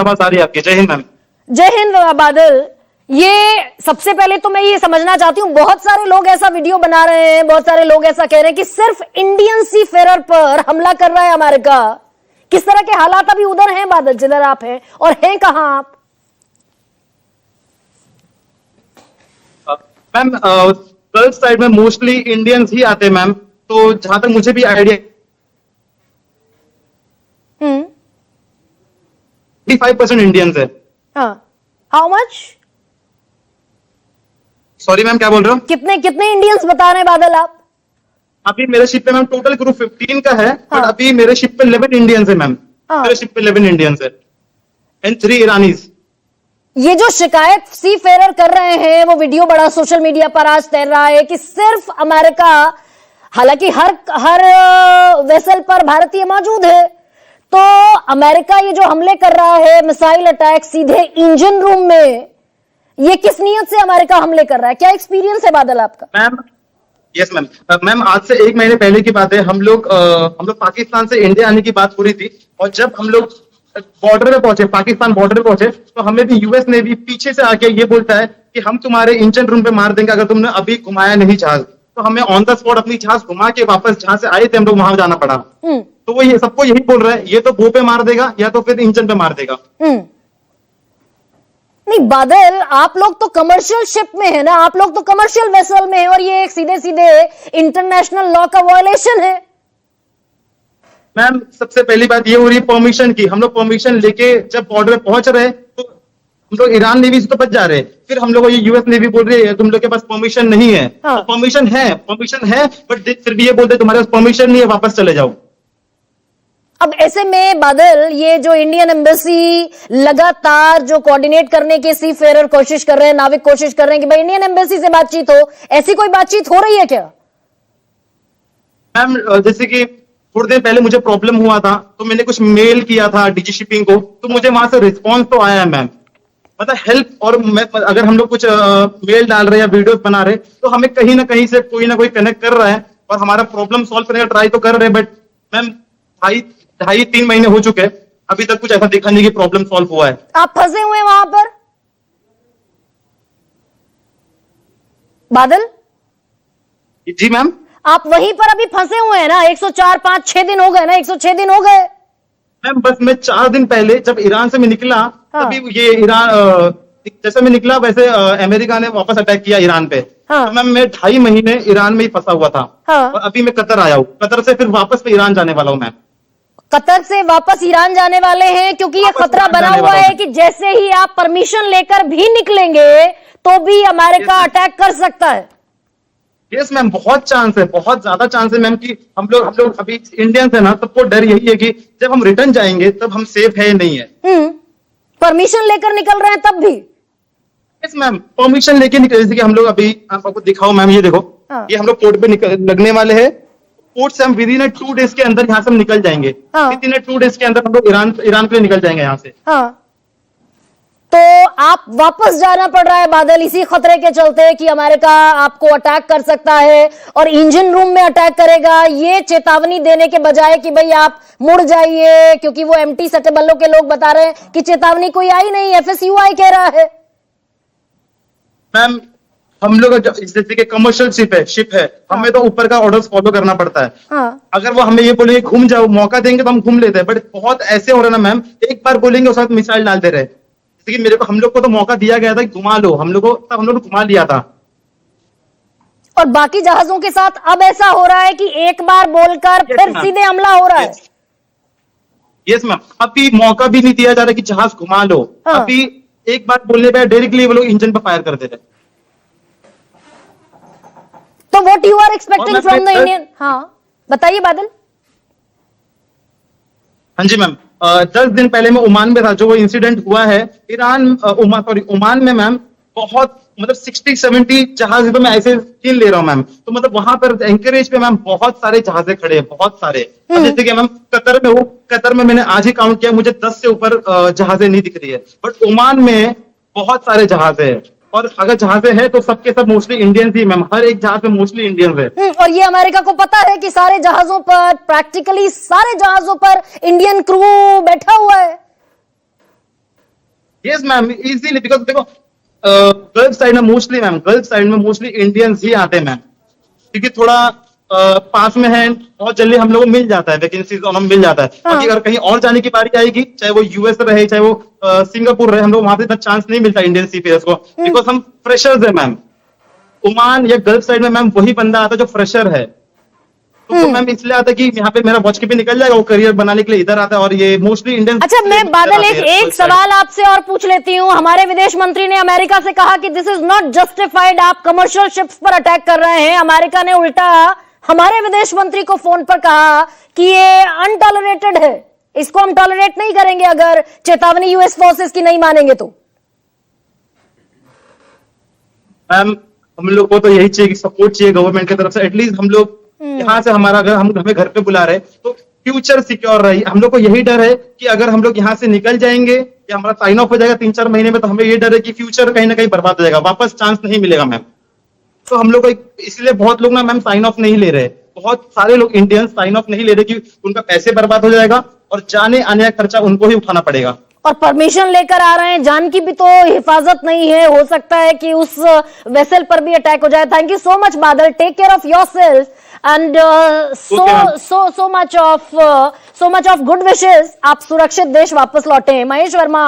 आवाज आ रही है आपकी? जय हिंद मैम। जय हिंद बादल। ये सबसे पहले तो मैं ये समझना चाहती हूं, बहुत सारे लोग ऐसा वीडियो बना रहे हैं, बहुत सारे लोग ऐसा कह रहे हैं कि सिर्फ इंडियन सी फेरर पर हमला कर रहा है अमेरिका। किस तरह के हालात अभी उधर हैं बादल, जिधर आप हैं, और हैं कहां आप? मैम गल्फ साइड में मोस्टली इंडियंस ही आते हैं मैम, तो जहां तक मुझे भी आइडिया 5% इंडियंस है। हाँ, हाउ मच? सॉरी मैम, क्या बोल रहे हो? कितने कितने इंडियंस बता रहे हैं बादल आप? अभी मेरे शिप पे मैम टोटल क्रू 15 का है, हाँ। बट अभी मेरे शिप पे 11 इंडियंस है मैम। हाँ। मेरे शिप पे 11 इंडियंस है एंड 3 ईरानीज। ये जो शिकायत सी फेरर कर रहे हैं, वो वीडियो बड़ा सोशल मीडिया पर आज तैर रहा है कि सिर्फ अमेरिका, हालांकि हर वेसल पर भारतीय मौजूद है, तो अमेरिका ये जो हमले कर रहा है, मिसाइल अटैक सीधे इंजन रूम में, ये किस नियत से अमेरिका हमले कर रहा है? क्या एक्सपीरियंस है बादल आपका? Ma'am yes ma'am. मैम आज से 1 महीने पहले की बात है, हम लोग पाकिस्तान से इंडिया आने की बात हो रही थी, और जब हम लोग बॉर्डर पे पहुंचे, पाकिस्तान बॉर्डर पे पहुंचे, तो हमें भी यूएस नेवी पीछे से आके ये बोलता है कि हम तुम्हारे इंजन रूम पे मार देंगे अगर तुमने अभी घुमाया नहीं जहाज। तो हमें ऑन द स्पॉट अपनी जहाज घुमा के वापस जहां से आए थे हम लोग वहां जाना पड़ा। तो वो ये सबको यही बोल रहा है, ये तो वो पे मार देगा या तो फिर इंजन पे मार देगा। नहीं बादल, आप लोग तो कमर्शियल शिप में है ना, आप लोग तो कमर्शियल वेसल में है, और ये एक सीधे सीधे इंटरनेशनल लॉ का वायलेशन है। मैम सबसे पहली बात ये हो रही है परमिशन की। हम लोग परमिशन लेके जब बॉर्डर पे पहुंच रहे तो हम लोग ईरान नेवी से तो बच जा रहे, फिर हम लोग को ये यूएस नेवी बोल रही है तुम लोग के पास परमिशन नहीं है। हाँ। तो परमिशन है बट फिर भी ये बोलते तुम्हारे पास परमिशन नहीं है, वापस चले जाओ। अब ऐसे में बादल, ये जो इंडियन एम्बेसी लगातार जो कोऑर्डिनेट करने की सी फेरर कोशिश कर रहे हैं, नाविक कोशिश कर रहे हैं कि भाई इंडियन एम्बेसी से बातचीत हो, ऐसी कोई बातचीत हो रही है क्या? मैम जैसे कि थोड़ी देर पहले मुझे प्रॉब्लम हुआ था, तो मैंने कुछ मेल किया था डीजी शिपिंग को, तो मुझे वहां से रिस्पॉन्स तो आया है मैम। मतलब हेल्प, और अगर हम लोग कुछ मेल डाल रहे हैं या वीडियो बना रहे, तो हमें कहीं ना कहीं से कोई ना कोई कनेक्ट कर रहा है और हमारा प्रॉब्लम सॉल्व करने का ट्राई तो कर रहे हैं। बट मैम 2.5-3 महीने हो चुके हैं, अभी तक कुछ ऐसा दिखा नहीं कि प्रॉब्लम सॉल्व हुआ है। आप फंसे हुए हैं वहां पर बादल? जी मैम। आप वहीं पर अभी फंसे हुए हैं ना? 104, 5, 6 दिन हो गए ना? 106 दिन हो गए। मैम बस मैं 4 दिन पहले जब ईरान से मैं निकला, हाँ। तभी ये ईरान जैसे मैं निकला वैसे अमेरिका ने वापस अटैक किया ईरान पे। हाँ। तो मैम मैं 2.5 महीने ईरान में ही फंसा हुआ था। हाँ। और अभी मैं कतर आया हूँ, कतर से फिर वापस पे ईरान जाने वाला हूँ मैम। कतर से वापस ईरान जाने वाले हैं, क्योंकि ये वापस खतरा ईरान बना जाने हुआ वाला है हूं। कि जैसे ही आप परमिशन लेकर भी निकलेंगे तो भी अमेरिका अटैक कर सकता है। यस मैम, बहुत चांस है, बहुत ज्यादा चांस है मैम कि हम लोग अभी इंडियंस है ना, सबको डर यही है कि जब हम रिटर्न जाएंगे तब हम सेफ है नहीं है। परमिशन लेकर निकल रहे हैं तब भी? यस मैम, परमिशन लेके निकले। जैसे कि हम लोग अभी आपको दिखाओ मैम, ये देखो। हाँ। ये हम लोग पोर्ट पे लगने वाले हैं। पोर्ट से हम विद इन 2 डेज के अंदर यहाँ से हम निकल जाएंगे। हाँ। विद इन 2 डेज के अंदर हम लोग ईरान के लिए निकल जाएंगे यहाँ से। हाँ, तो आप वापस जाना पड़ रहा है बादल, इसी खतरे के चलते कि अमेरिका आपको अटैक कर सकता है और इंजन रूम में अटैक करेगा, ये चेतावनी देने के बजाय कि भाई आप मुड़ जाइए, क्योंकि वो एमटी सटेबल्लो के लोग बता रहे हैं कि चेतावनी कोई आई नहीं, एफएसयूआई कह रहा है। मैम हम लोग जैसे कि कमर्शियल शिप है, हमें तो ऊपर का ऑर्डर्स फॉलो करना पड़ता है। हाँ। अगर वो हमें ये बोलेंगे घूम जाओ, मौका देंगे तो हम घूम लेते हैं, बट बहुत ऐसे हो रहे ना मैम, एक बार बोलेंगे उसके बाद मिसाइल डालते रहे। जैसे कि हम लोग को तो मौका दिया गया था कि घुमा लो, हम लोग ने घुमा लिया था। और बाकी जहाजों के साथ अब ऐसा हो रहा है कि एक बार बोलकर फिर सीधे हमला हो रहा है। यस मैम, अभी मौका भी नहीं दिया जा रहा कि जहाज घुमा लो। हाँ। अभी एक बार बोलने पे डायरेक्टली वो लोग इंजन पर फायर कर दे रहे। तो what you are expecting from the Indian? हाँ बताइए बादल। हाँ जी मैम, 10 दिन पहले मैं ओमान में था, जो वो इंसिडेंट हुआ है ओमान में मैम, बहुत मतलब 60-70 जहाज तो मैं ऐसे कीन ले रहा हूँ मैम। तो मतलब वहां पर एंकरेज पे मैम बहुत सारे जहाजे खड़े हैं, बहुत सारे। अब जैसे कि मैम कतर में हूँ, कतर में मैंने आज ही काउंट किया, मुझे 10 से ऊपर जहाजें नहीं दिख रही है, बट ओमान में बहुत सारे जहाज है। और अगर जहाजें हैं तो सबके सब मोस्टली इंडियंस ही मैम, हर एक जहाज में मोस्टली इंडियंस है। और ये अमेरिका को पता है कि सारे जहाजों पर, प्रैक्टिकली सारे जहाजों पर इंडियन क्रू बैठा हुआ है। यस मैम, इजीली, बिकॉज देखो गल्फ साइड में मोस्टली मैम, गल्फ साइड में मोस्टली इंडियंस ही आते हैं मैम, क्योंकि थोड़ा पास में है, बहुत जल्दी हम लोग को मिल जाता है, वैकेंसीज और हम मिल जाता है। हाँ। बाकी अगर कहीं और जाने की बारी आएगी, चाहे वो यूएस रहे, चाहे वो सिंगापुर रहे, हम लोग वहां पे इतना चांस नहीं मिलता इंडियन सीफेयर्स को, बिकॉज हम फ्रेशर्स है मैम। ओमान या गल्फ साइड में मैम वही बंदा आता है जो फ्रेशर है, तो मैम इसलिए आता है कि यहाँ पे मेरा वॉच की भी निकल जाएगा, वो करियर बनाने के लिए इधर आता है, और ये मोस्टली इंडियन। अच्छा, मैं बादल एक सवाल आपसे और पूछ लेती हूँ। हमारे विदेश मंत्री ने अमेरिका से कहा कि दिस इज नॉट जस्टिफाइड, आप कमर्शियल शिप्स पर अटैक कर रहे हैं। अमेरिका ने उल्टा हमारे विदेश मंत्री को फोन पर कहा कि ये अनटॉलरेटेड है, इसको हम टॉलरेट नहीं करेंगे अगर चेतावनी यूएस फोर्सेस की नहीं मानेंगे तो। मैम हम लोग को तो यही चाहिए कि सपोर्ट चाहिए गवर्नमेंट की तरफ से, एटलीस्ट हम लोग यहाँ से, हमारा अगर हम हमें घर पे बुला रहे तो फ्यूचर सिक्योर रही। हम लोग को यही डर है कि अगर हम लोग यहाँ से निकल जाएंगे या हमारा साइन ऑफ हो जाएगा 3-4 महीने में, तो हमें ये डर है कि फ्यूचर कहीं ना कहीं बर्बाद हो जाएगा, वापस चांस नहीं मिलेगा मैम। तो हम लोग को इसलिए बहुत लोग ना मैम साइन ऑफ नहीं ले रहे, बहुत सारे लोग इंडियन साइन ऑफ नहीं ले रहे कि उनका पैसे बर्बाद हो जाएगा और जाने आने का खर्चा उनको ही उठाना पड़ेगा। और परमिशन लेकर आ रहे हैं, जान की भी तो हिफाजत नहीं है, हो सकता है कि उस वेसल पर भी अटैक हो जाए। Thank you so much Badal, take care of yourself and so much of good wishes। आप सुरक्षित देश वापस लौटे। महेश वर्मा।